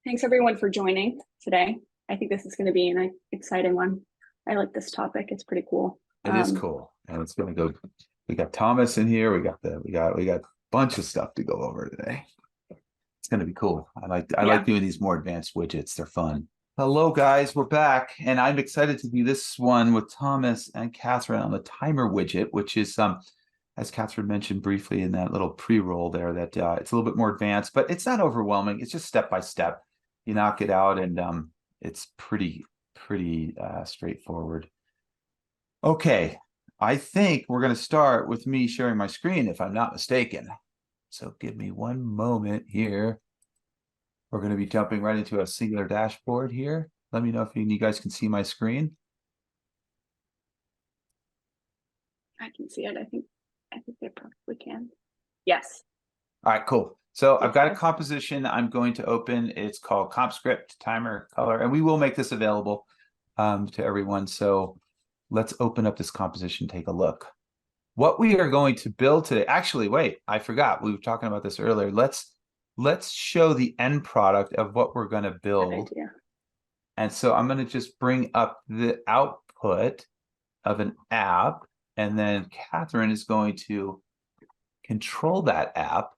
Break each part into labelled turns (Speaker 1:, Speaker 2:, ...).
Speaker 1: Thanks everyone for joining today. I think this is going to be an exciting one. I like this topic. It's pretty cool.
Speaker 2: It is cool, and it's going to go. We got Thomas in here. We got a bunch of stuff to go over today. It's going to be cool. I like doing these more advanced widgets. They're fun. Hello, guys. We're back, and I'm excited to do this one with Thomas and Catherine on the timer widget, which is as Catherine mentioned briefly in that little pre-roll there, that it's a little bit more advanced, but it's not overwhelming. It's just step by step. You knock it out, and it's pretty straightforward. Okay, I think we're going to start with me sharing my screen, if I'm not mistaken. So give me one moment here. We're going to be jumping right into a singular dashboard here. Let me know if you guys can see my screen.
Speaker 1: I can see it. I think they probably can. Yes.
Speaker 2: All right, cool. So I've got a composition I'm going to open. It's called comp script timer color, and we will make this available to everyone. So let's open up this composition, take a look. What we are going to build today, actually, wait, I forgot. We were talking about this earlier. Let's show the end product of what we're going to build. And so I'm going to just bring up the output of an app, and then Catherine is going to control that app.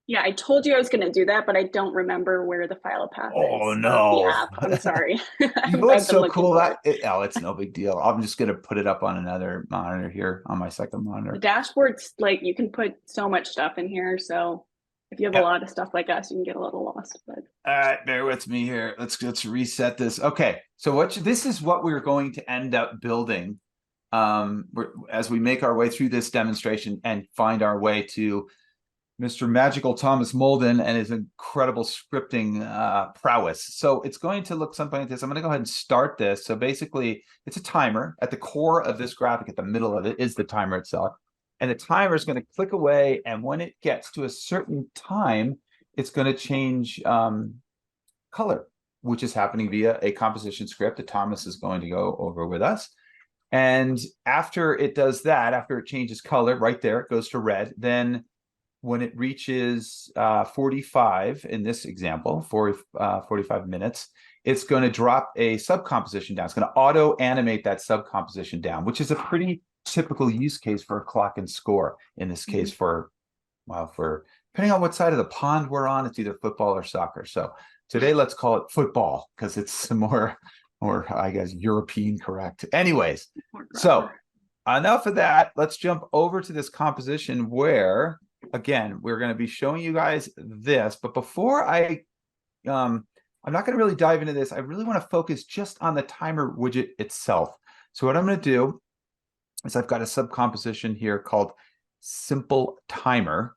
Speaker 1: Yeah, I told you I was going to do that, but I don't remember where the file path is.
Speaker 2: Oh no!
Speaker 1: The app. I'm sorry.
Speaker 2: You know what's so cool? It's no big deal. I'm just going to put it up on another monitor here, on my second monitor.
Speaker 1: The dashboard's like, you can put so much stuff in here. So if you have a lot of stuff like us, you can get a little lost. But
Speaker 2: all right, bear with me here. Let's reset this. Okay, so this is what we're going to end up building as we make our way through this demonstration and find our way to Mr. Magical Thomas Molden and his incredible scripting prowess. So it's going to look something like this. I'm going to go ahead and start this. So basically, it's a timer. At the core of this graphic, at the middle of it, is the timer itself. And the timer is going to click away. And when it gets to a certain time, it's going to change color, which is happening via a composition script that Thomas is going to go over with us. And after it does that, after it changes color, right there, it goes to red. Then when it reaches 45, in this example, 45 minutes, it's going to drop a subcomposition down. It's going to auto animate that subcomposition down, which is a pretty typical use case for a clock and score. In this case, for depending on what side of the pond we're on, it's either football or soccer. So today, let's call it football because it's more, I guess, European correct. Anyways, so enough of that. Let's jump over to this composition where, again, we're going to be showing you guys this. But before I'm not going to really dive into this. I really want to focus just on the timer widget itself. So what I'm going to do is I've got a subcomposition here called simple timer.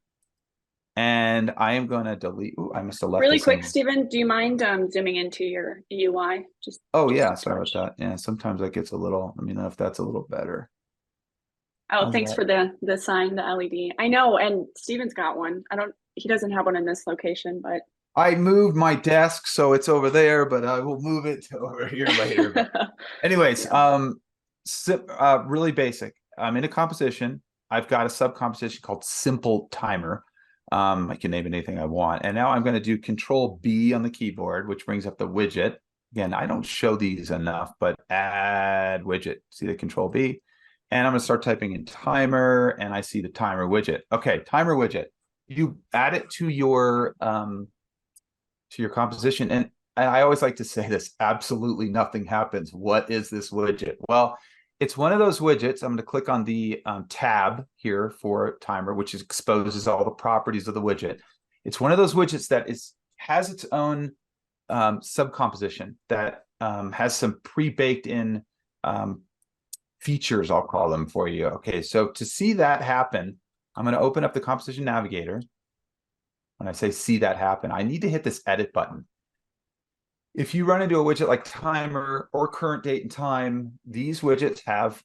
Speaker 2: And I am going to delete. Ooh, I must have left
Speaker 1: really quick, Stephen, do you mind zooming into your UI?
Speaker 2: Yeah, sorry about that. Yeah, sometimes that gets a little, let me know if that's a little better.
Speaker 1: Oh, thanks for the sign, the LED. I know, and Steven's got one. He doesn't have one in this location, but
Speaker 2: I moved my desk, so it's over there, but I will move it over here later. But anyways, really basic. I'm in a composition. I've got a subcomposition called simple timer. I can name it anything I want. And now I'm going to do Control B on the keyboard, which brings up the widget. Again, I don't show these enough, but add widget. See the Control B? And I'm going to start typing in timer, and I see the timer widget. Okay, timer widget. You add it to your composition, and I always like to say this: absolutely nothing happens. What is this widget? Well, it's one of those widgets. I'm going to click on the tab here for timer, which exposes all the properties of the widget. It's one of those widgets that has its own subcomposition that has some pre-baked in features, I'll call them for you. Okay, so to see that happen, I'm going to open up the composition navigator. When I say see that happen, I need to hit this edit button. If you run into a widget like timer or current date and time, these widgets have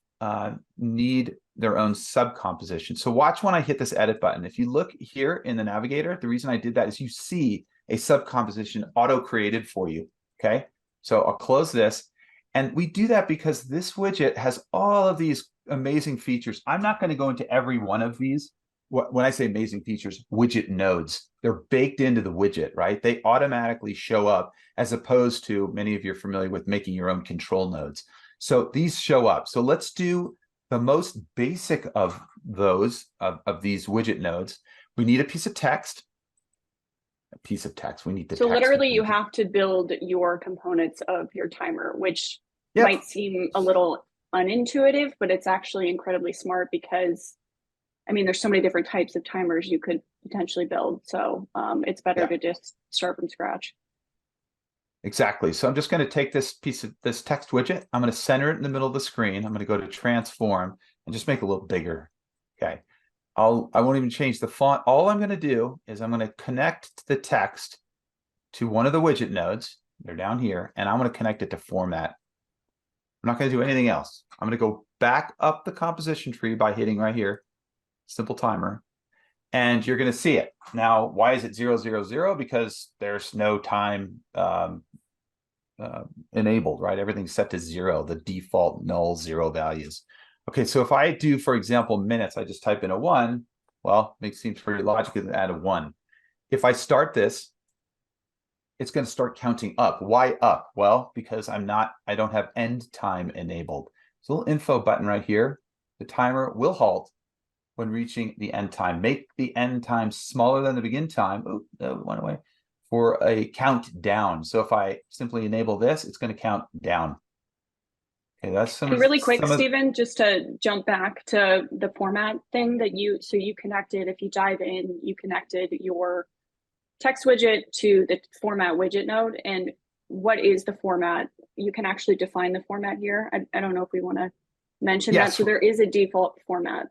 Speaker 2: need their own subcomposition. So watch when I hit this edit button. If you look here in the navigator, the reason I did that is you see a subcomposition auto-created for you. Okay, so I'll close this. And we do that because this widget has all of these amazing features. I'm not going to go into every one of these when I say amazing features, widget nodes, they're baked into the widget, right? They automatically show up, as opposed to many of you are familiar with making your own control nodes. So these show up. So let's do the most basic of those, of these widget nodes. We need a piece of text. We need the
Speaker 1: So
Speaker 2: text.
Speaker 1: literally you have to build your components of your timer, which
Speaker 2: Yep.
Speaker 1: might seem a little unintuitive, but it's actually incredibly smart because, I mean, there's so many different types of timers you could potentially build. So it's better to just start from scratch.
Speaker 2: Exactly. So I'm just going to take this text widget. I'm going to center it in the middle of the screen. I'm going to go to transform and just make it a little bigger. Okay. I won't even change the font. All I'm going to do is I'm going to connect the text to one of the widget nodes. They're down here, and I'm going to connect it to format. I'm not going to do anything else. I'm going to go back up the composition tree by hitting right here, simple timer, and you're going to see it. Now, why is it 0, 0, 0? Because there's no time enabled, right? Everything's set to 0, the default null 0 values. Okay, so if I do, for example, minutes, I just type in a 1, well, it seems pretty logical to add a 1. If I start this, it's going to start counting up. Why up? Well, because I don't have end time enabled. There's a little info button right here. The timer will halt when reaching the end time. Make the end time smaller than the begin time. Oh, that went away. For a count down. So if I simply enable this, it's going to count down. Okay, that's some
Speaker 1: really quick, Stephen, just to jump back to the format thing that you connected, if you dive in, you connected your text widget to the format widget node. And what is the format? You can actually define the format here. I don't know if we want to mention that. So there is a default format.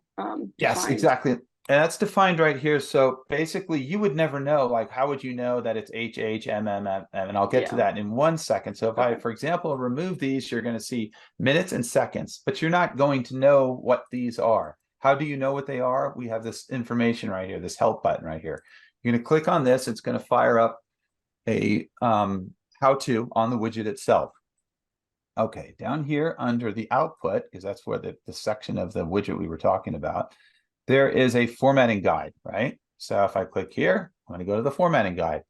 Speaker 2: Yes,
Speaker 1: defined.
Speaker 2: exactly. And that's defined right here. So basically you would never know, like, how would you know that it's HHMMM? And I'll get to that in 1 second. So if I, for example, remove these, you're going to see minutes and seconds, but you're not going to know what these are. How do you know what they are? We have this information right here, this help button right here. You're going to click on this. It's going to fire up a how-to on the widget itself. Okay, down here under the output, because that's where the section of the widget we were talking about, there is a formatting guide, right? So if I click here, I'm going to go to the formatting guide.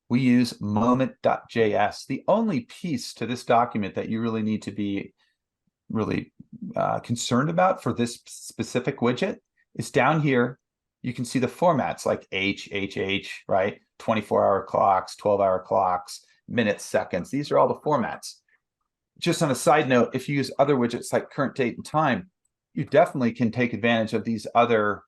Speaker 2: We use moment.js. The only piece to this document that you really need to be really concerned about for this specific widget is down here. You can see the formats like HHH, right? 24-hour clocks, 12-hour clocks, minutes, seconds. These are all the formats. Just on a side note, if you use other widgets like current date and time, you definitely can take advantage of these other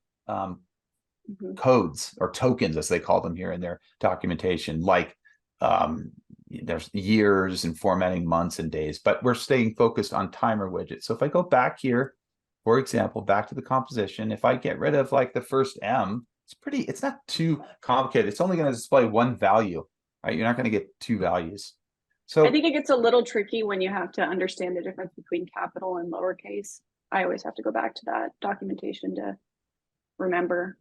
Speaker 2: codes or tokens, as they call them here in their documentation, like there's years and formatting months and days, but we're staying focused on timer widget. So if I go back here, for example, back to the composition, if I get rid of like the first M, it's not too complicated. It's only going to display one value, right? You're not going to get two values. So
Speaker 1: I think it gets a little tricky when you have to understand the difference between capital and lowercase. I always have to go back to that documentation to remember.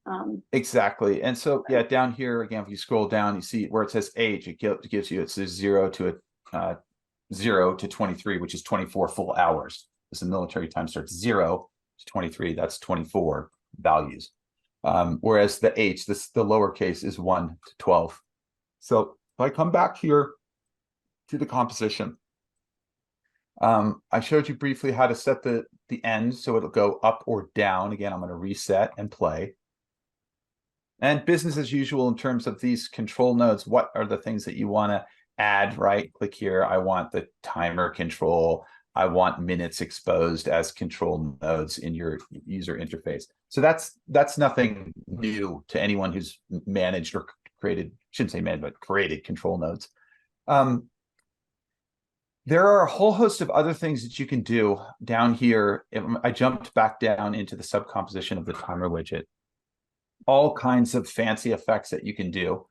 Speaker 2: Exactly. And so, yeah, down here, again, if you scroll down, you see where it says age, it gives you, it says 0 to 23, which is 24 full hours. As the military time starts 0 to 23, that's 24 values. Whereas the H, the lowercase, is 1 to 12. So if I come back here to the composition, I showed you briefly how to set the end so it'll go up or down. Again, I'm going to reset and play. And business as usual in terms of these control nodes, what are the things that you want to add, right? Click here. I want the timer control. I want minutes exposed as control nodes in your user interface. So that's nothing new to anyone who's managed or created, shouldn't say managed, but created control nodes. There are a whole host of other things that you can do down here. I jumped back down into the subcomposition of the timer widget. All kinds of fancy effects that you can do.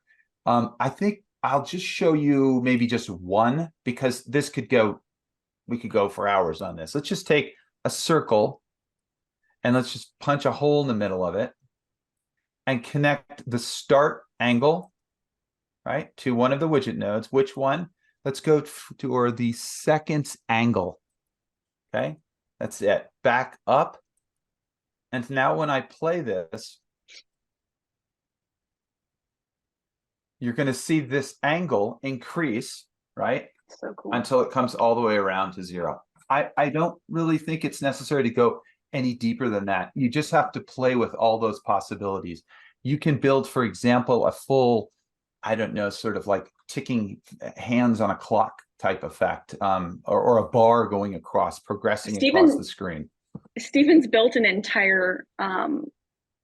Speaker 2: I think I'll just show you maybe just one, because this could go, we could go for hours on this. Let's just take a circle and let's just punch a hole in the middle of it and connect the start angle, right, to one of the widget nodes. Which one? Let's go to the seconds angle. Okay, that's it. Back up. And now when I play this, you're going to see this angle increase, right?
Speaker 1: So cool.
Speaker 2: Until it comes all the way around to 0. I don't really think it's necessary to go any deeper than that. You just have to play with all those possibilities. You can build, for example, a full, I don't know, sort of like ticking hands on a clock type effect, or a bar going across, progressing across the screen.
Speaker 1: Steven's built an entire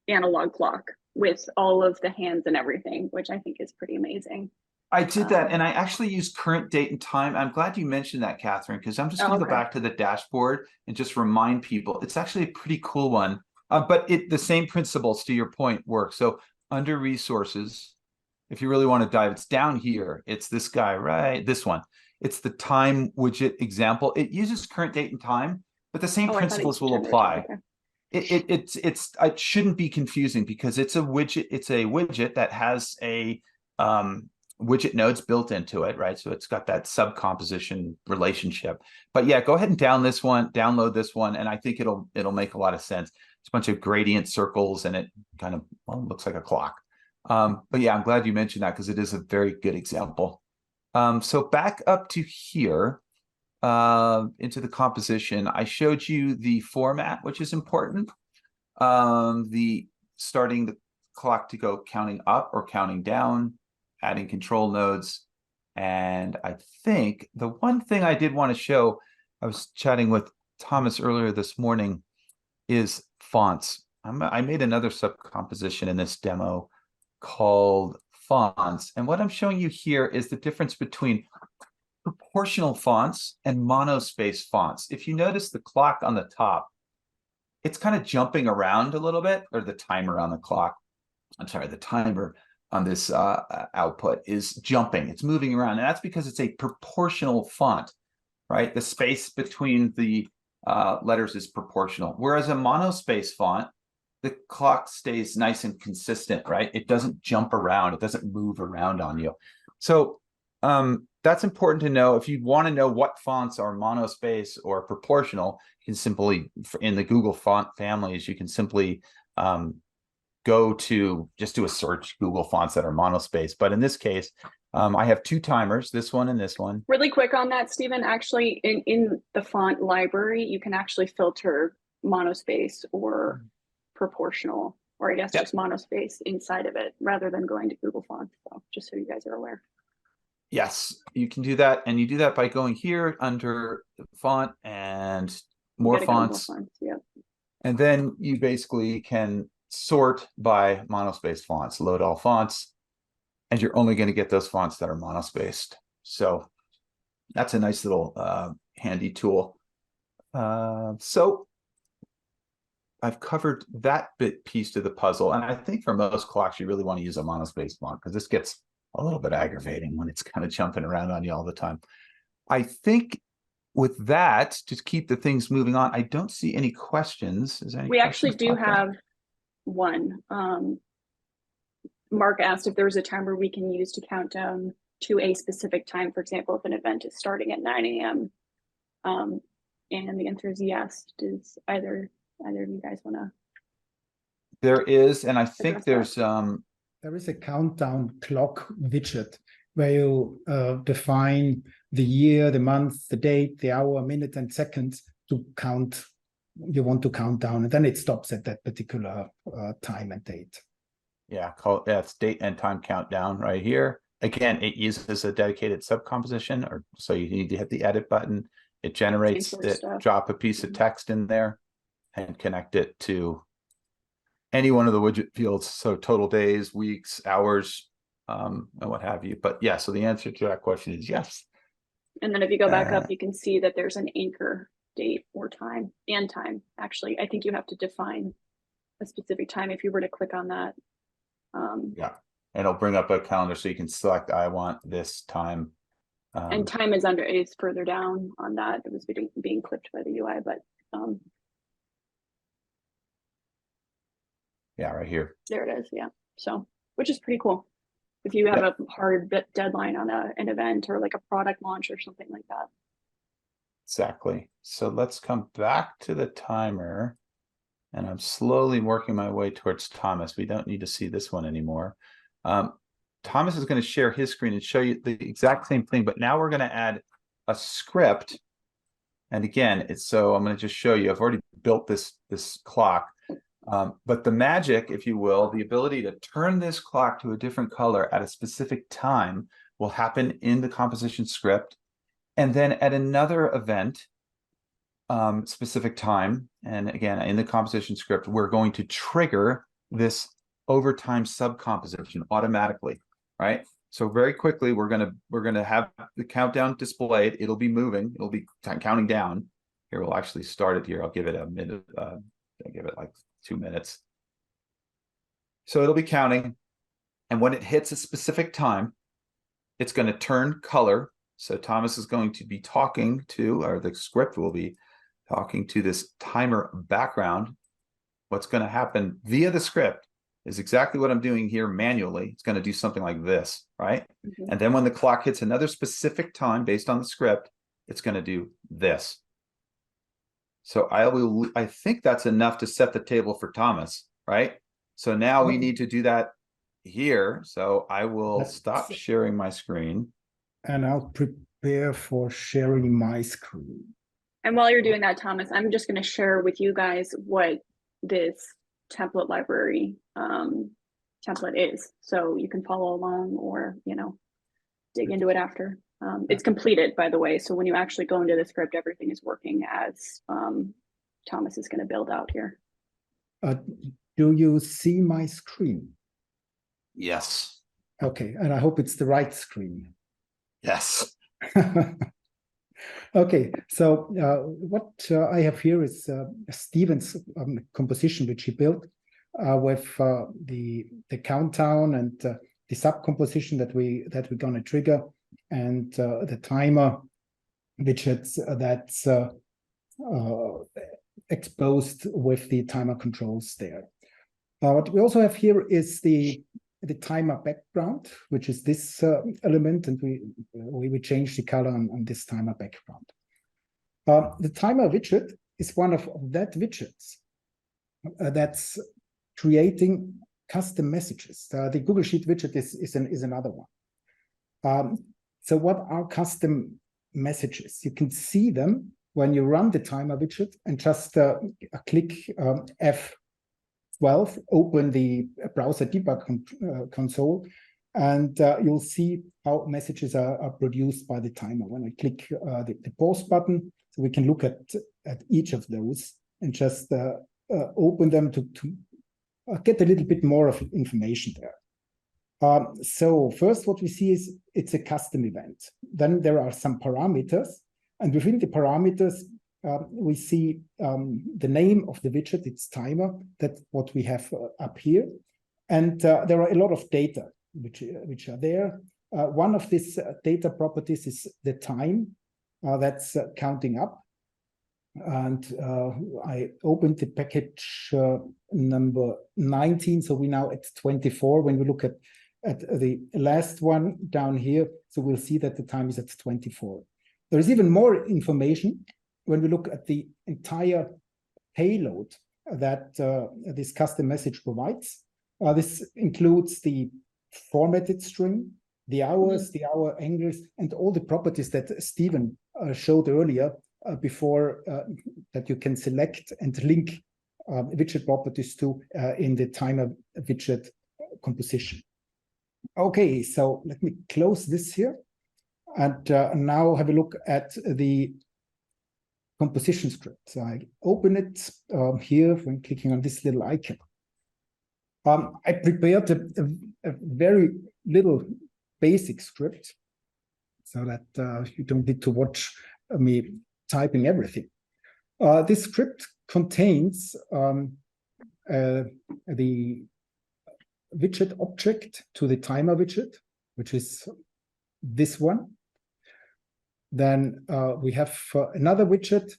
Speaker 1: analog clock with all of the hands and everything, which I think is pretty amazing.
Speaker 2: I did that, and I actually use current date and time. I'm glad you mentioned that, Catherine, because I'm just going to go back to the dashboard and just remind people. It's actually a pretty cool one, but the same principles, to your point, work. So under resources, if you really want to dive, it's down here. It's this guy, right? This one. It's the time widget example. It uses current date and time, but the same principles will apply. It shouldn't be confusing because it's a widget. It's a widget that has a widget nodes built into it, right? So it's got that subcomposition relationship. But yeah, go ahead and download this one, and I think it'll make a lot of sense. It's a bunch of gradient circles, and it kind of looks like a clock. But yeah, I'm glad you mentioned that because it is a very good example. So back up to here, into the composition, I showed you the format, which is important. The starting the clock to go counting up or counting down, adding control nodes. And I think the one thing I did want to show, I was chatting with Thomas earlier this morning, is fonts. I made another subcomposition in this demo called fonts. And what I'm showing you here is the difference between proportional fonts and monospace fonts. If you notice the clock on the top, it's kind of jumping around a little bit, or the timer on the clock. I'm sorry, the timer on this output is jumping. It's moving around, and that's because it's a proportional font, right? The space between the letters is proportional. Whereas a monospace font, the clock stays nice and consistent, right? It doesn't jump around. It doesn't move around on you. So that's important to know. If you want to know what fonts are monospace or proportional, you can simply, in the Google font families, you can simply go to, just do a search, Google fonts that are monospace. But in this case, I have two timers, this one and this one.
Speaker 1: Really quick on that, Stephen, actually in the font library, you can actually filter monospace or proportional, or I guess just monospace inside of it rather than going to Google Fonts. So just so you guys are aware.
Speaker 2: Yes, you can do that. And you do that by going here under the font and more fonts. And then you basically can sort by monospace fonts, load all fonts, and you're only going to get those fonts that are monospaced. So that's a nice little handy tool. So I've covered that piece to the puzzle. And I think for most clocks, you really want to use a monospace font because this gets a little bit aggravating when it's kind of jumping around on you all the time. I think with that, to keep the things moving on, I don't see any questions. Is there any
Speaker 1: We actually do have one. Mark asked if there was a timer we can use to count down to a specific time. For example, if an event is starting at 9 a.m. And the answer is yes. Does either of you guys want to?
Speaker 2: There is, and I think there's
Speaker 3: there is a countdown clock widget where you define the year, the month, the date, the hour, minute, and seconds to count. You want to count down, and then it stops at that particular time and date.
Speaker 2: Yeah, it's date and time countdown right here. Again, it uses a dedicated subcomposition, or so you need to hit the edit button. It generates it, drop a piece of text in there, and connect it to any one of the widget fields. So total days, weeks, hours, and what have you. But yeah, so the answer to that question is yes.
Speaker 1: And then if you go back up, you can see that there's an anchor date or time and time. Actually, I think you have to define a specific time if you were to click on that.
Speaker 2: Yeah, and it'll bring up a calendar so you can select, I want this time.
Speaker 1: And time is further down on that. It was being clipped by the UI, but
Speaker 2: yeah, right here.
Speaker 1: There it is. Yeah. So, which is pretty cool. If you have a hard deadline on an event or like a product launch or something like that.
Speaker 2: Exactly. So let's come back to the timer. And I'm slowly working my way towards Thomas. We don't need to see this one anymore. Thomas is going to share his screen and show you the exact same thing, but now we're going to add a script. And again, I'm going to just show you, I've already built this clock, but the magic, if you will, the ability to turn this clock to a different color at a specific time will happen in the composition script. And then at another event, specific time, and again, in the composition script, we're going to trigger this overtime subcomposition automatically, right? So very quickly, we're gonna have the countdown displayed. It'll be moving. It'll be counting down. Here, we'll actually start it here. I'll give it a minute. I'll give it like 2 minutes. So it'll be counting, and when it hits a specific time, it's going to turn color. So Thomas is going to be talking to, or the script will be talking to this timer background. What's going to happen via the script is exactly what I'm doing here manually. It's going to do something like this, right? Mm-hmm. And then when the clock hits another specific time based on the script, it's going to do this. So I think that's enough to set the table for Thomas, right? So now we need to do that here. So I will stop sharing my screen.
Speaker 3: And I'll prepare for sharing my screen.
Speaker 1: And while you're doing that, Thomas, I'm just going to share with you guys what this template library template is, so you can follow along or, you know, dig into it after. It's completed, by the way, so when you actually go into the script, everything is working as Thomas is going to build out here.
Speaker 3: Do you see my screen?
Speaker 2: Yes.
Speaker 3: Okay, and I hope it's the right screen.
Speaker 2: Yes.
Speaker 3: Okay, so what I have here is Steven's composition, which he built with the countdown and the sub composition that we're going to trigger, and the timer widgets that's exposed with the timer controls there. What we also have here is the timer background, which is this element, and we change the color on this timer background. The timer widget is one of that widgets that's creating custom messages. The Google Sheet widget is another one. So what are custom messages? You can see them when you run the timer widget and just click F12, open the browser debug console, and you'll see how messages are produced by the timer. When I click the pause button, so we can look at each of those and just open them to get a little bit more of information there. So first what we see is it's a custom event. Then there are some parameters, and within the parameters, we see the name of the widget, it's timer, that's what we have up here. And there are a lot of data which are there. One of these data properties is the time that's counting up. And I opened the package number 19, so we're now at 24. When we look at the last one down here, so we'll see that the time is at 24. There is even more information when we look at the entire payload that this custom message provides. This includes the formatted string, the hours, the hour angles, and all the properties that Stephen showed earlier before that you can select and link widget properties to in the timer widget composition. Okay, so let me close this here and now have a look at the composition script. So I open it here when clicking on this little icon. I prepared a very little basic script so that you don't need to watch me typing everything. This script contains the widget object to the timer widget, which is this one. Then we have another widget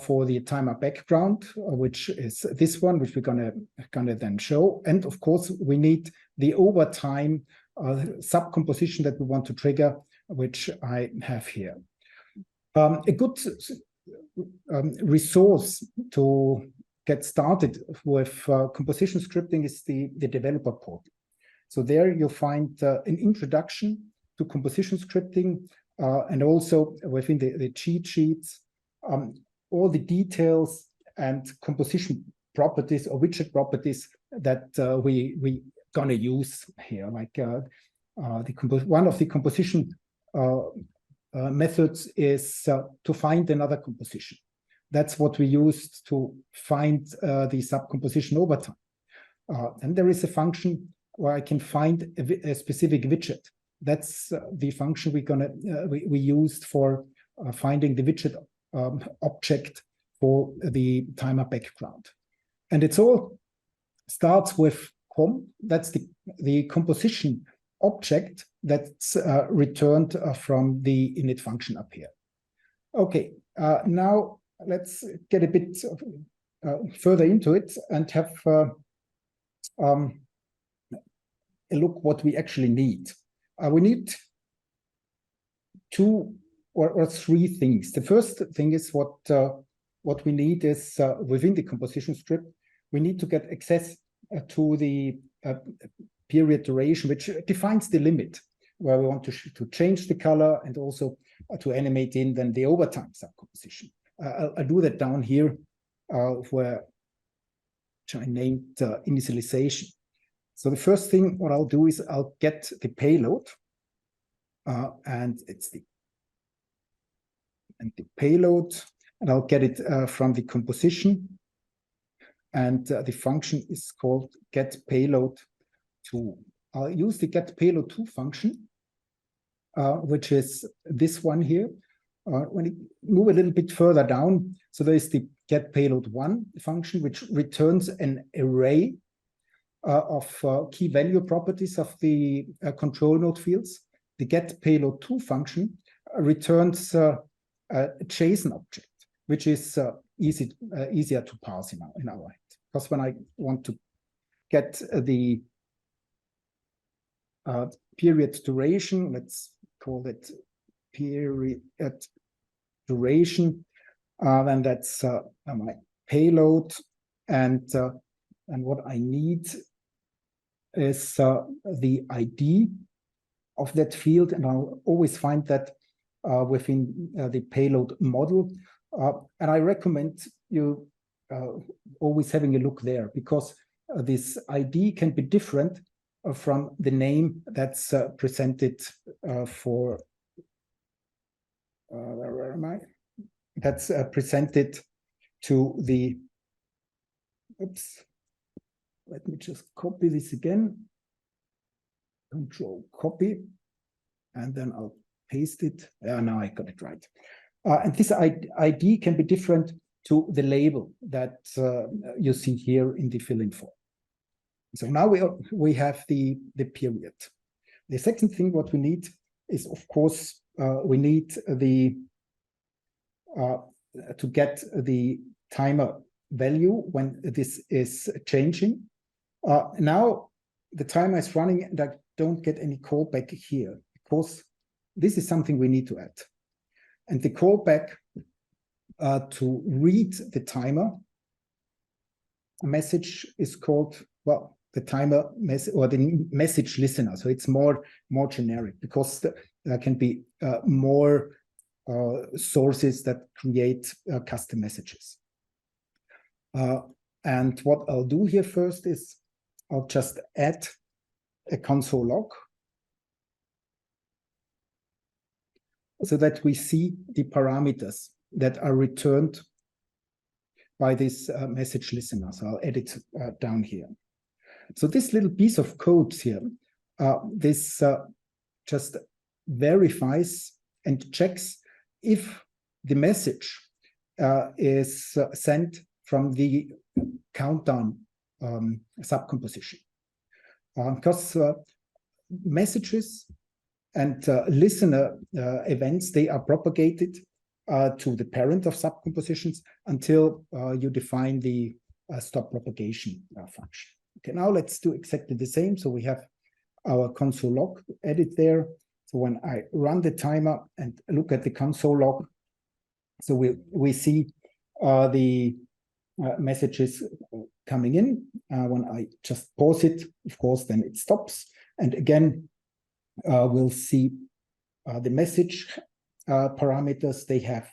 Speaker 3: for the timer background, which is this one, which we're gonna then show. And of course, we need the overtime sub-composition that we want to trigger, which I have here. A good resource to get started with composition scripting is the developer portal. So there you'll find an introduction to composition scripting, and also within the cheat sheets, all the details and composition properties or widget properties that we gonna use here. Like one of the composition methods is to find another composition. That's what we used to find the subcomposition over time. And there is a function where I can find a specific widget. That's the function we used for finding the widget object for the timer background. And it's all starts with com. That's the composition object that's returned from the init function up here. Okay, now let's get a bit further into it and have a look what we actually need. We need two or three things. The first thing is what we need is within the composition script, we need to get access to the period duration, which defines the limit where we want to change the color and also to animate in then the overtime subcomposition. I'll do that down here where I named initialization. So the first thing what I'll do is I'll get the payload, and it's the payload, and I'll get it from the composition, and the function is called getPayload2. I'll use the getPayload2 function, which is this one here. When you move a little bit further down, so there is the getPayload1 function, which returns an array of key value properties of the control node fields. The getPayload2 function returns a JSON object, which is easier to parse in our hand. Because when I want to get the period duration, let's call it period duration, then that's my payload, and what I need is the ID of that field, and I'll always find that within the payload model, and I recommend you always having a look there, because this ID can be different from the name that's presented for where am I? That's presented to the, oops, let me just copy this again, Control copy, and then I'll paste it. Now I got it right. And this ID can be different to the label that you see here in the fill-in form. So now we have the period. The second thing what we need is, of course, we need the to get the timer value when this is changing. Now the timer is running and I don't get any callback here, because this is something we need to add. And the callback to read the timer message is called, well, the timer message or the message listener. So it's more generic, because there can be more sources that create custom messages. And what I'll do here first is I'll just add a console log so that we see the parameters that are returned by this message listener. So I'll add it down here. So this little piece of code here, this just verifies and checks if the message is sent from the countdown subcomposition. Because messages and listener events, they are propagated to the parent of subcompositions until you define the stop propagation function. Okay, now let's do exactly the same. So we have our console log added there. So when I run the timer and look at the console log, so we see the messages coming in. When I just pause it, of course, then it stops. And again, we'll see the message parameters. They have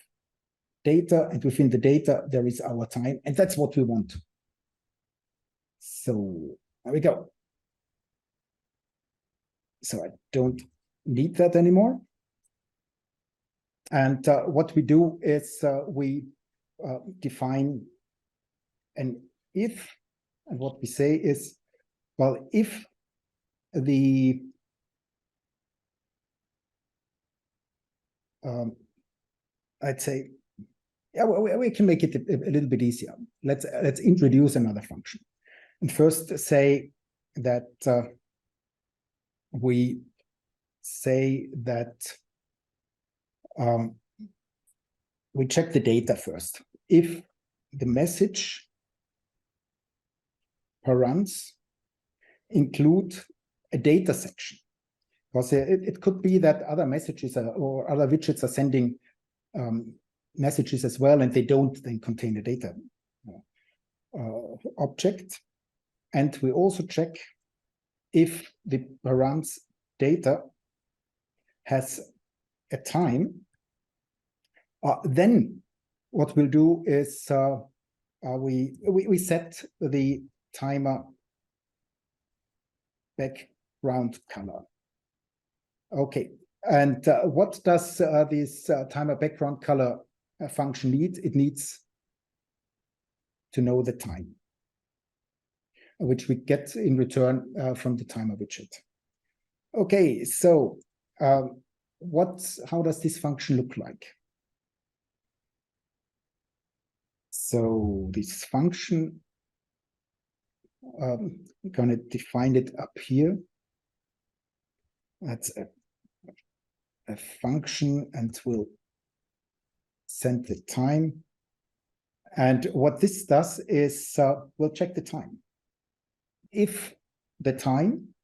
Speaker 3: data, and within the data, there is our time, and that's what we want. So there we go. So I don't need that anymore. And what we do is we define an if, and what we say is, well, if the I'd say, yeah, we can make it a little bit easier. Let's introduce another function, and first say that we say that we check the data first. If the message params include a data section, because it could be that other messages or other widgets are sending messages as well, and they don't then contain a data object. And we also check if the params data has a time. Then what we'll do is we set the timer background color. Okay, and what does this timer background color function need? It needs to know the time, which we get in return from the timer widget. Okay, so how does this function look like? So this function, I'm going to define it up here. That's a function, and we'll send the time. And what this does is we'll check the time. If the time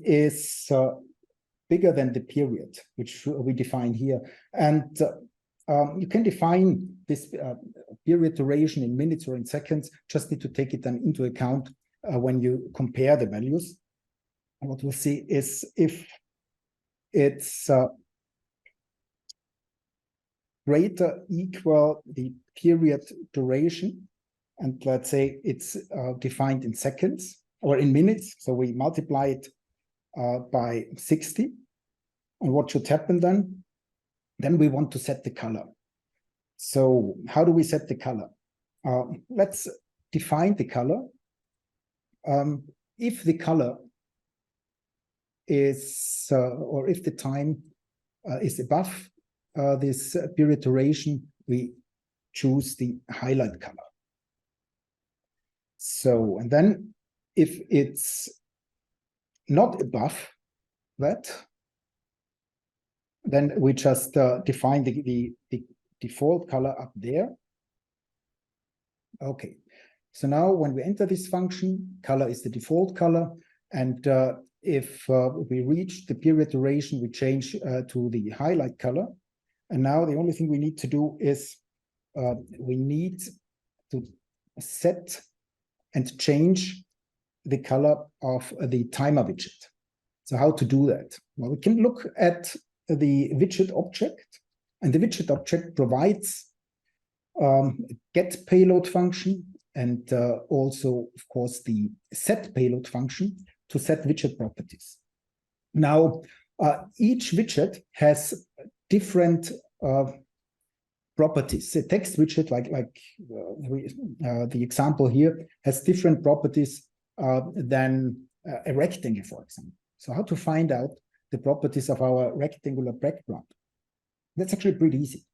Speaker 3: is bigger than the period, which we define here, and you can define this period duration in minutes or in seconds, just need to take it then into account when you compare the values. And what we'll see is if it's greater equal the period duration, and let's say it's defined in seconds or in minutes, so we multiply it by 60. And what should happen then? Then we want to set the color. So how do we set the color? Let's define the color. If the color is, or if the time is above this period duration, we choose the highlight color. So, and then if it's not above that, then we just define the default color up there. Okay, so now when we enter this function, color is the default color, and if we reach the period duration, we change to the highlight color. And now the only thing we need to do is we need to set and change the color of the timer widget. So how to do that? Well, we can look at the widget object, and the widget object provides a get payload function and also, of course, the set payload function to set widget properties. Now, each widget has different properties. A text widget, like the example here, has different properties than a rectangle, for example. So how to find out the properties of our rectangular background? That's actually pretty easy.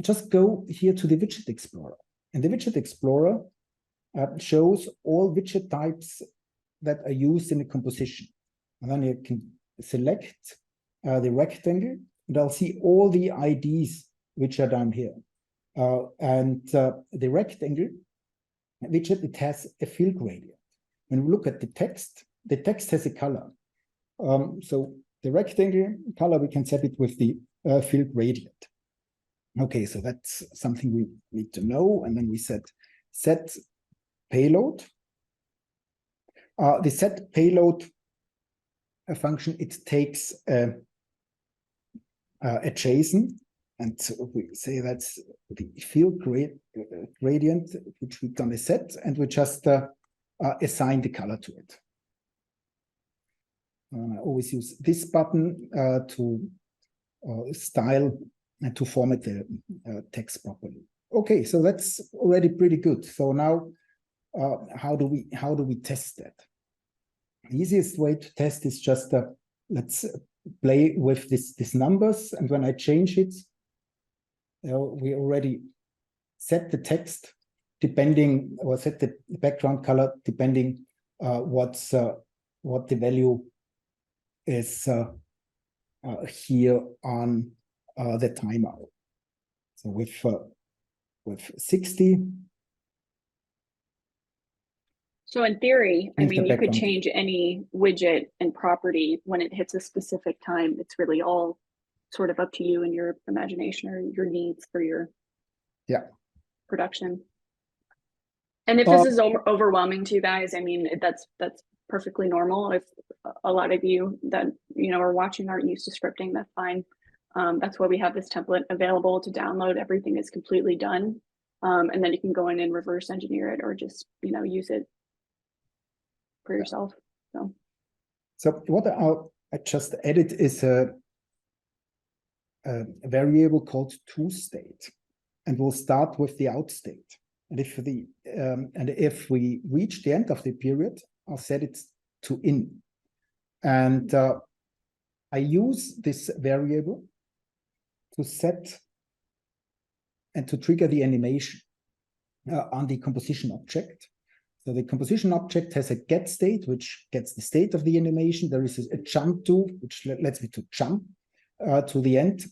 Speaker 3: Just go here to the Widget Explorer. And the Widget Explorer shows all widget types that are used in a composition. And then you can select the rectangle, and I'll see all the IDs which are down here. The rectangle widget, it has a fill gradient. When we look at the text has a color. So the rectangle color, we can set it with the fill gradient. Okay, so that's something we need to know. And then we set payload. The set payload function, it takes a JSON, and so we say that's the field gradient, which we're going to set, and we just assign the color to it. I always use this button to style and to format the text properly. Okay, so that's already pretty good. So now, how do we test that? The easiest way to test is just let's play with these numbers, and when I change it, we already set the text depending, or set the background color depending what the value is here on the timer. So with 60.
Speaker 1: So in theory, I
Speaker 3: Use the
Speaker 1: mean, you could
Speaker 3: background.
Speaker 1: change any widget and property when it hits a specific time. It's really all sort of up to you and your imagination or your needs for your production. And if this is overwhelming to you guys, I mean, that's perfectly normal. If a lot of you that are watching aren't used to scripting, that's fine. That's why we have this template available to download. Everything is completely done, and then you can go in and reverse engineer it, or just use it for yourself. So
Speaker 3: what I just added is a variable called toState, and we'll start with the out state. And if we reach the end of the period, I'll set it to in. And I use this variable to set and to trigger the animation on the composition object. So the composition object has a get state, which gets the state of the animation. There is a jump to, which lets me to jump to the end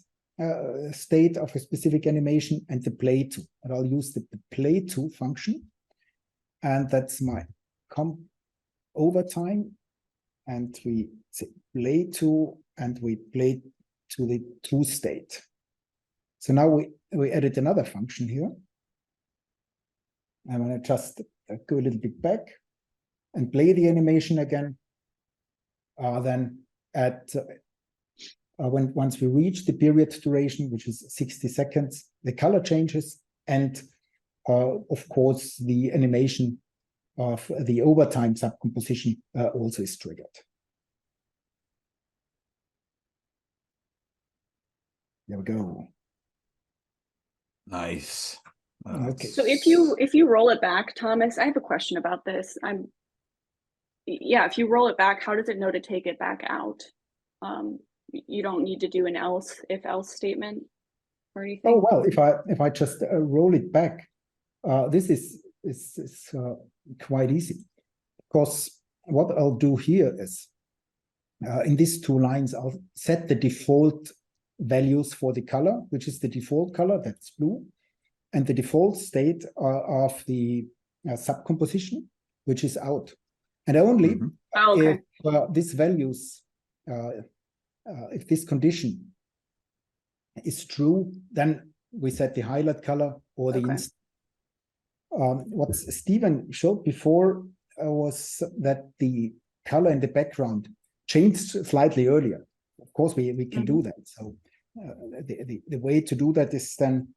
Speaker 3: state of a specific animation, and the play to. And I'll use the play to function. And that's my comp overtime. And we say play to, and we play to the true state. So now we added another function here. I'm going to just go a little bit back and play the animation again. Then once we reach the period duration, which is 60 seconds, the color changes, and of course the animation of the overtime subcomposition also is triggered. There we go.
Speaker 2: Nice.
Speaker 3: Okay.
Speaker 1: So if you roll it back, Thomas, I have a question about this. If you roll it back, how does it know to take it back out? You don't need to do an if else statement or anything.
Speaker 3: Oh well, if I just roll it back, this is quite easy, because what I'll do here is in these two lines I'll set the default values for the color, which is the default color, that's blue, and the default state of the subcomposition, which is out. And only if these values, if this condition is true, then we set the highlight color or the instant. What Stephen showed before was that the color in the background changed slightly earlier. Of course, we can do that. So the way to do that is then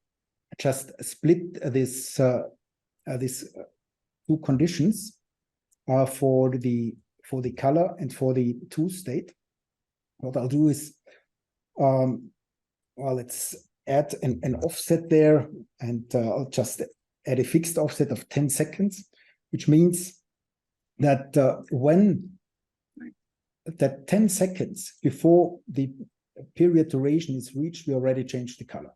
Speaker 3: just split this two conditions for the color and for the toState. What I'll do is, let's add an offset there, and I'll just add a fixed offset of 10 seconds, which means that when that 10 seconds before the period duration is reached, we already changed the color.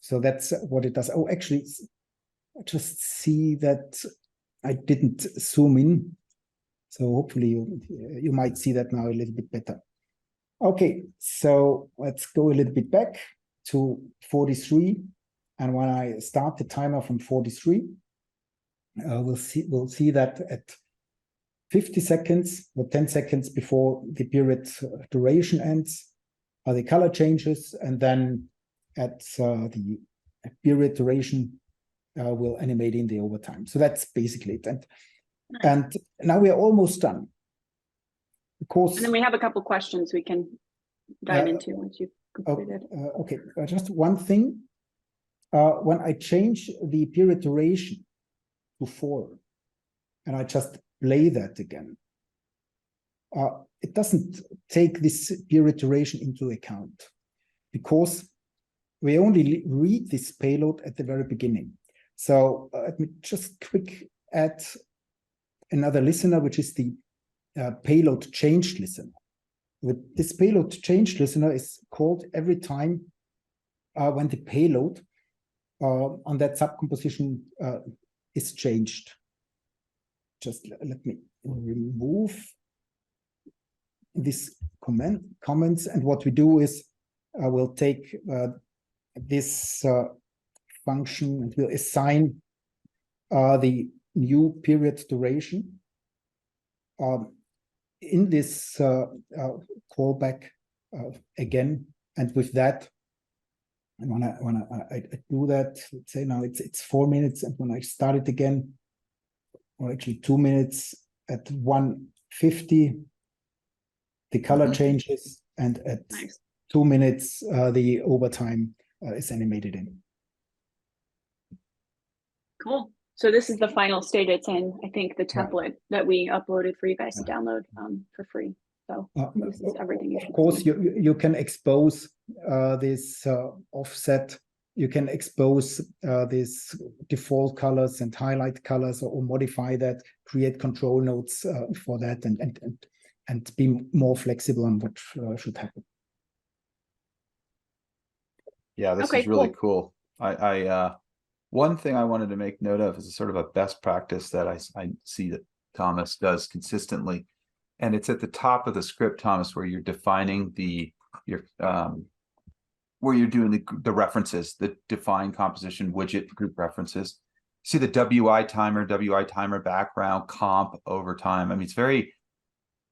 Speaker 3: So that's what it does. Oh, actually, I just see that I didn't zoom in. So hopefully you might see that now a little bit better. Okay, so let's go a little bit back to 43. And when I start the timer from 43, we'll see that at 50 seconds or 10 seconds before the period duration ends, the color changes, and then at the period duration will animate in the overtime. So that's basically it. And And now we are almost done. Because
Speaker 1: And then we have a couple questions we can dive into once you've completed.
Speaker 3: okay, just one thing. When I change the period duration to 4, and I just play that again, it doesn't take this period duration into account because we only read this payload at the very beginning. So let me just quick add another listener, which is the payload changed listener. With this payload changed listener is called every time when the payload on that subcomposition is changed. Just let me remove this comments, and what we do is we'll take this function and we'll assign the new period duration in this callback again, and with that, and when I do that, let's say now it's 4 minutes, and when I start it again, or actually 2 minutes at 1:50, the color changes, and at 2 minutes, the overtime is animated in.
Speaker 1: Cool. So this is the final state it's in. I think the template that we uploaded for you guys to download for free. So this is everything you should.
Speaker 3: Of course, you can expose this offset. You can expose these default colors and highlight colors, or modify that. Create control nodes for that, and be more flexible on what should happen.
Speaker 2: Yeah, this is really cool. I one thing I wanted to make note of is a sort of a best practice that I see that Thomas does consistently, and it's at the top of the script, Thomas, where you're defining where you're doing the references, the define composition widget group references. See the WI timer background, comp, overtime. I mean, it's very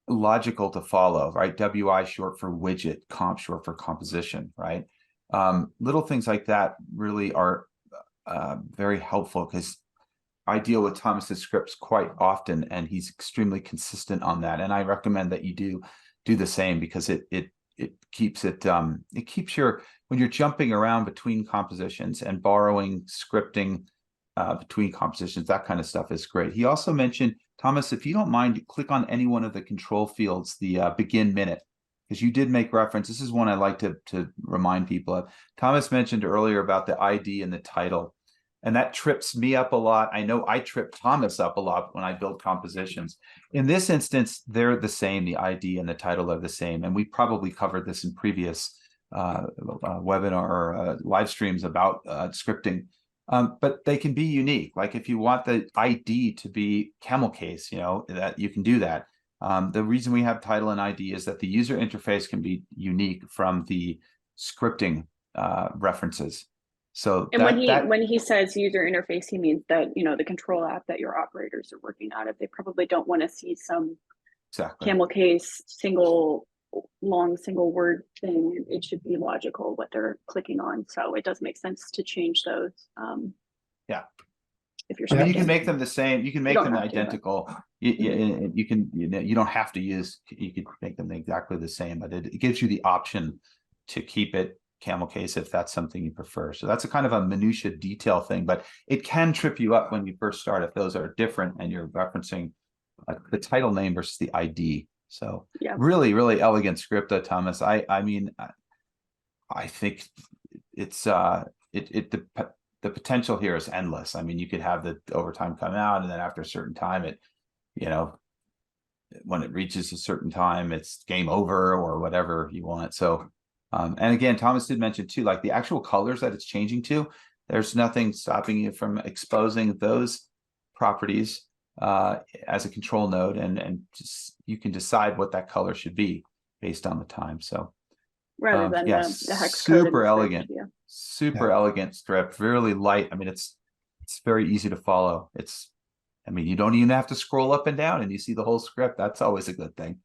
Speaker 2: logical to follow, right? WI short for widget, comp short for composition, right? Little things like that really are very helpful, because I deal with Thomas's scripts quite often, and he's extremely consistent on that. And I recommend that you do the same, because it keeps when you're jumping around between compositions and borrowing scripting between compositions, that kind of stuff is great. He also mentioned, Thomas, if you don't mind, click on any one of the control fields, the begin minute, because you did make reference. This is one I like to remind people of. Thomas mentioned earlier about the ID and the title, and that trips me up a lot. I know I trip Thomas up a lot when I build compositions. In this instance, they're the same. The ID and the title are the same, and we probably covered this in previous webinar or live streams about scripting. But they can be unique. Like if you want the ID to be camel case, that you can do that. The reason we have title and ID is that the user interface can be unique from the scripting references. So
Speaker 1: and when he says user interface, he means that the control app that your operators are working out of, they probably don't want to see some camel case long single word thing. It should be logical what they're clicking on. So it does make sense to change those. If you're,
Speaker 2: you can make them the same. You can make them identical. You can. You don't have to use. You could make them exactly the same, but it gives you the option to keep it camel case if that's something you prefer. So that's a kind of a minutia detail thing, but it can trip you up when you first start if those are different and you're referencing the title name versus the ID. So really, really elegant script, Thomas. I mean, I think it's the potential here is endless. I mean, you could have the overtime come out, and then after a certain time, when it reaches a certain time, it's game over or whatever you want. So, and again, Thomas did mention too, like the actual colors that it's changing to, there's nothing stopping you from exposing those properties as a control node, and just you can decide what that color should be based on the time. So
Speaker 1: rather than the hex
Speaker 2: super elegant, super elegant script, really light. I mean, it's very easy to follow. You don't even have to scroll up and down and you see the whole script. That's always a good thing.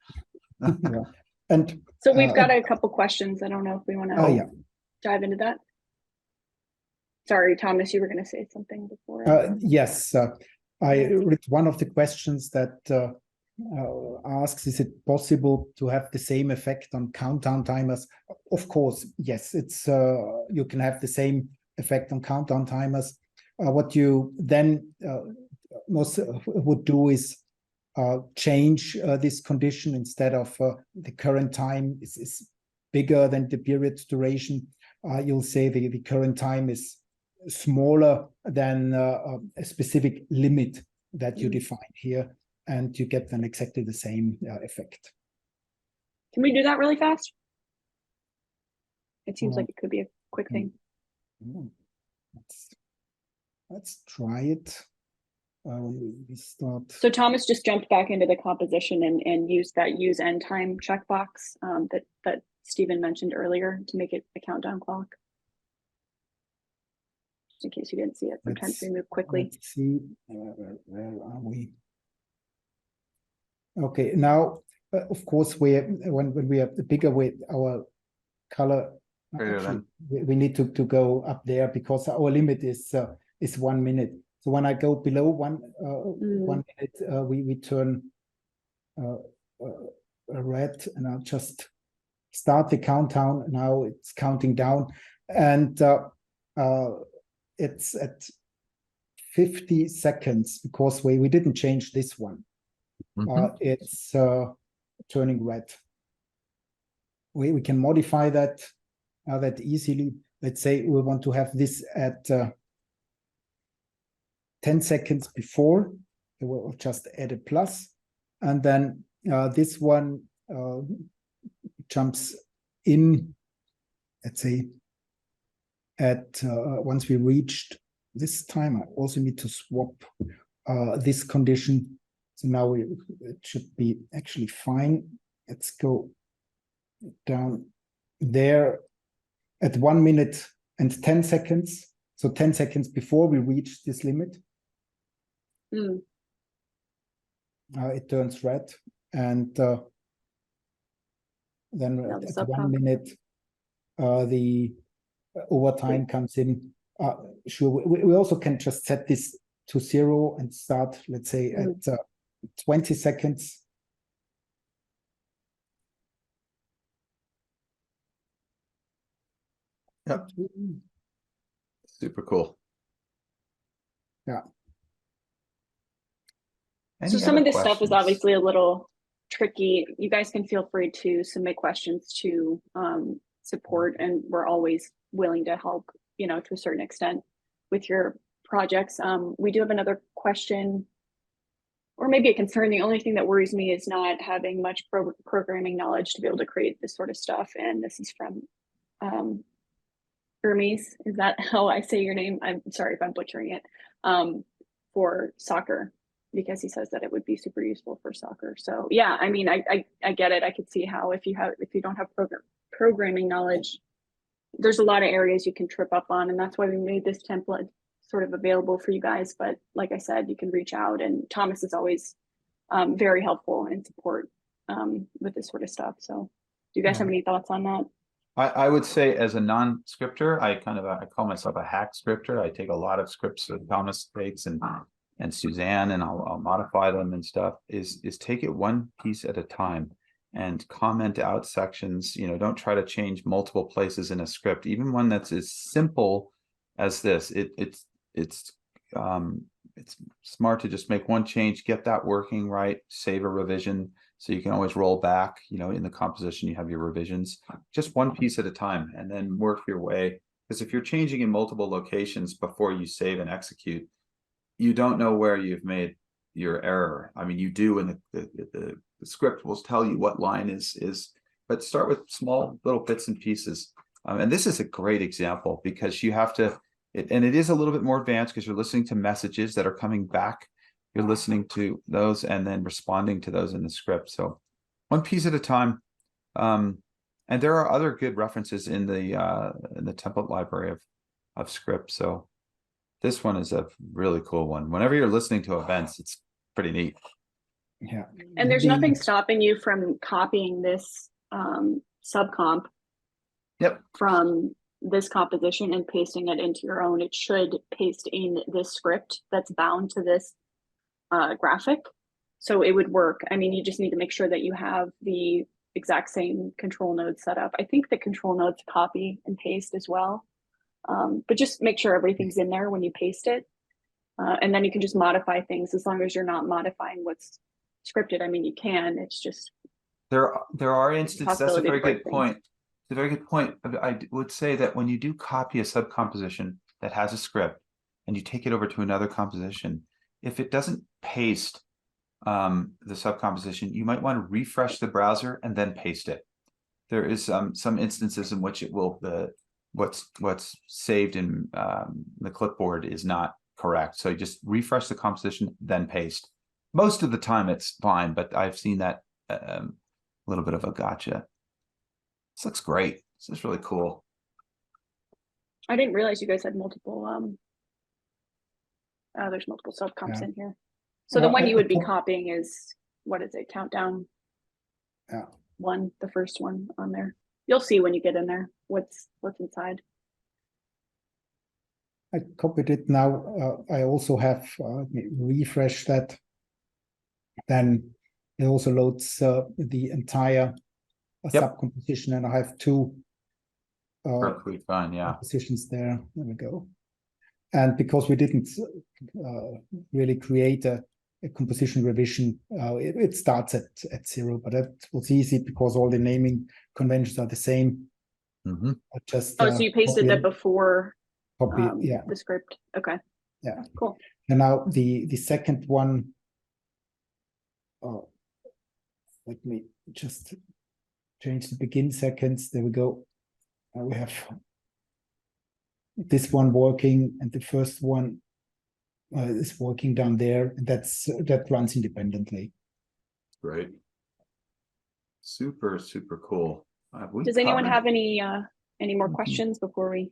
Speaker 3: And
Speaker 1: so we've got a couple questions. I don't know if we want to dive into that. Sorry, Thomas, you were going to say something before.
Speaker 3: Yes. I read one of the questions that asks, is it possible to have the same effect on countdown timers? Of course, yes, it's you can have the same effect on countdown timers. What you then most would do is change this condition. Instead of the current time is bigger than the period duration, you'll say the current time is smaller than a specific limit that you define here, and you get then exactly the same effect.
Speaker 1: Can we do that really fast? It seems like it could be a quick thing.
Speaker 3: Let's try it. We start.
Speaker 1: So Thomas just jumped back into the composition and used that use end time checkbox that Stephen mentioned earlier to make it a countdown clock. Just in case you didn't see it, sometimes we move quickly.
Speaker 3: Let's see, where are we? Okay, now of course when we are bigger with our color, actually, we need to go up there because our limit is 1 minute. So when I go below 1 minute, we turn red, and I'll just start the countdown. Now it's counting down, and it's at 50 seconds because we didn't change this one. It's turning red. We can modify that easily. Let's say we want to have this at 10 seconds before. We'll just add a plus, and then this one jumps in, let's say, at once we reached this time. I also need to swap this condition. So now it should be actually fine. Let's go down there at 1 minute and 10 seconds. So 10 seconds before we reach this limit. It turns red, and then at 1 minute, the overtime comes in. Sure, we also can just set this to 0 and start, let's say, at 20 seconds.
Speaker 2: Yep. Super cool.
Speaker 3: Yeah.
Speaker 1: So some of this stuff is obviously a little tricky. You guys can feel free to submit questions to support, and we're always willing to help, to a certain extent with your projects. We do have another question, or maybe a concern. The only thing that worries me is not having much programming knowledge to be able to create this sort of stuff. And this is from Hermes. Is that how I say your name? I'm sorry if I'm butchering it. For soccer, because he says that it would be super useful for soccer. So yeah, I mean, I get it. I could see how if you don't have programming knowledge, there's a lot of areas you can trip up on, and that's why we made this template sort of available for you guys. But like I said, you can reach out, and Thomas is always very helpful and support with this sort of stuff. So do you guys have any thoughts on that?
Speaker 2: I would say, as a non-scripter, I call myself a hack scripter. I take a lot of scripts that Thomas takes and Suzanne, and I'll modify them and stuff. Is take it one piece at a time and comment out sections. Don't try to change multiple places in a script, even one that's as simple as this. It's smart to just make one change, get that working right, save a revision, so you can always roll back. In the composition, you have your revisions, just one piece at a time, and then work your way. Because if you're changing in multiple locations before you save and execute, you don't know where you've made your error. I mean, you do, and the script will tell you what line is, but start with small little bits and pieces. And this is a great example because you have to, and it is a little bit more advanced because you're listening to messages that are coming back. You're listening to those and then responding to those in the script. So one piece at a time. And there are other good references in the template library of scripts. So this one is a really cool one. Whenever you're listening to events, it's pretty neat.
Speaker 3: Yeah.
Speaker 1: And there's nothing stopping you from copying this subcomp from this composition and pasting it into your own. It should paste in this script that's bound to this graphic. So it would work. I mean, you just need to make sure that you have the exact same control nodes set up. I think the control nodes copy and paste as well. But just make sure everything's in there when you paste it. And then you can just modify things as long as you're not modifying what's scripted. I mean, you can, it's just.
Speaker 2: There are instances, that's a
Speaker 1: Possibility to
Speaker 2: very
Speaker 1: break
Speaker 2: good point. It's a very good point. I would say that when you do copy a subcomposition that has a script and you take it over to another composition, if it doesn't paste the subcomposition, you might want to refresh the browser and then paste it. There is some instances in which it will what's saved in the clipboard is not correct. So you just refresh the composition, then paste. Most of the time it's fine, but I've seen that a little bit of a gotcha. This looks great. This is really cool.
Speaker 1: I didn't realize you guys had multiple there's multiple subcomps in here. So the one you would be copying is, what is it, countdown?
Speaker 3: Yeah.
Speaker 1: One, the first one on there. You'll see when you get in there what's inside.
Speaker 3: I copied it now. I also have refresh that. Then it also loads the entire subcomposition, and I have two
Speaker 2: Perfectly fine, yeah.
Speaker 3: compositions there. There we go. And because we didn't really create a composition revision, it starts at 0, but that was easy because all the naming conventions are the same.
Speaker 2: Mm-hmm.
Speaker 3: Just
Speaker 1: so you pasted that before
Speaker 3: the
Speaker 1: script. Okay.
Speaker 3: Yeah.
Speaker 1: Cool.
Speaker 3: And now the second one. Let me just change the begin seconds. There we go. Now we have this one working, and the first one is working down there, and that runs independently.
Speaker 2: Great. Super cool.
Speaker 1: Does anyone have any more questions before we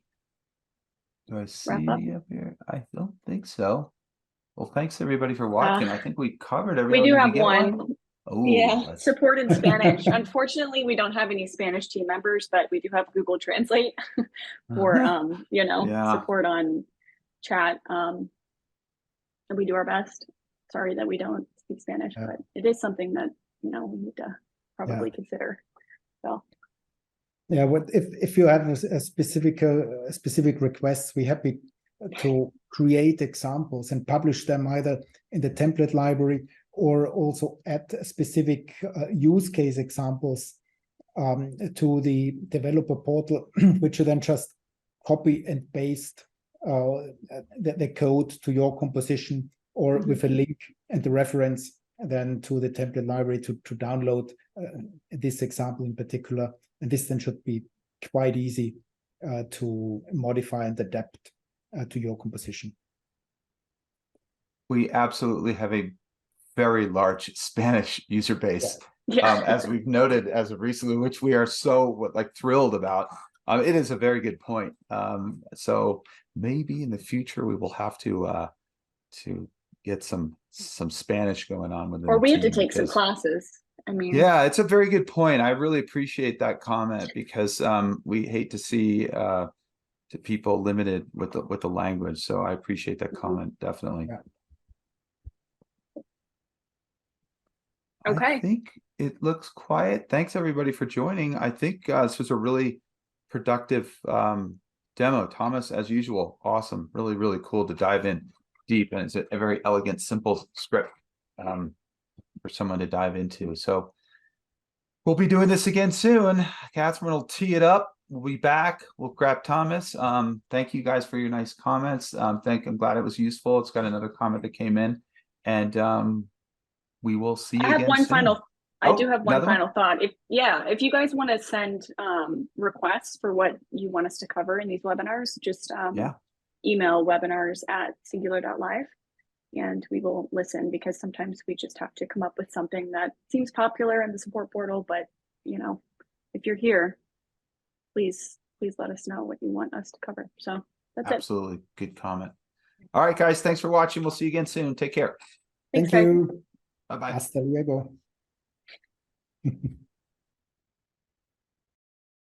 Speaker 2: Do I see
Speaker 1: wrap up?
Speaker 2: any up here? I don't think so. Well, thanks everybody for watching. I think we covered
Speaker 1: We
Speaker 2: everything.
Speaker 1: do have one.
Speaker 2: Oh,
Speaker 1: yeah, support in Spanish. Unfortunately, we don't have any Spanish team members, but we do have Google Translate for support on chat. And we do our best. Sorry that we don't speak Spanish, but it is something that we need to probably consider. So
Speaker 3: yeah, if you have a specific requests, we're happy to create examples and publish them either in the template library or also add specific use case examples to the developer portal, which you then just copy and paste the code to your composition, or with a link and the reference then to the template library to download this example in particular. And this then should be quite easy to modify and adapt to your composition.
Speaker 2: We absolutely have a very large Spanish user base, as we've noted as of recently, which we are so thrilled about. It is a very good point. So maybe in the future we will have to get some Spanish going on with it.
Speaker 1: Or we have to take some classes. I mean,
Speaker 2: yeah, it's a very good point. I really appreciate that comment, because we hate to see people limited with the language. So I appreciate that comment, definitely.
Speaker 3: Yeah.
Speaker 1: Okay.
Speaker 2: I think it looks quiet. Thanks everybody for joining. I think this was a really productive demo. Thomas, as usual, awesome. Really cool to dive in deep, and it's a very elegant, simple script for someone to dive into. So we'll be doing this again soon. Catherine will tee it up. We'll be back. We'll grab Thomas. Thank you guys for your nice comments. I'm glad it was useful. It's got another comment that came in, and we will see you again soon.
Speaker 1: I do have one final thought. If you guys want to send requests for what you want us to cover in these webinars, just email webinars@singular.live, and we will listen, because sometimes we just have to come up with something that seems popular in the support portal. But if you're here, please let us know what you want us to cover. So that's
Speaker 2: Absolutely. Good comment. All right, guys, thanks for watching. We'll see you again soon. Take care.
Speaker 3: Thank you.
Speaker 2: Bye-bye.
Speaker 3: Hasta luego.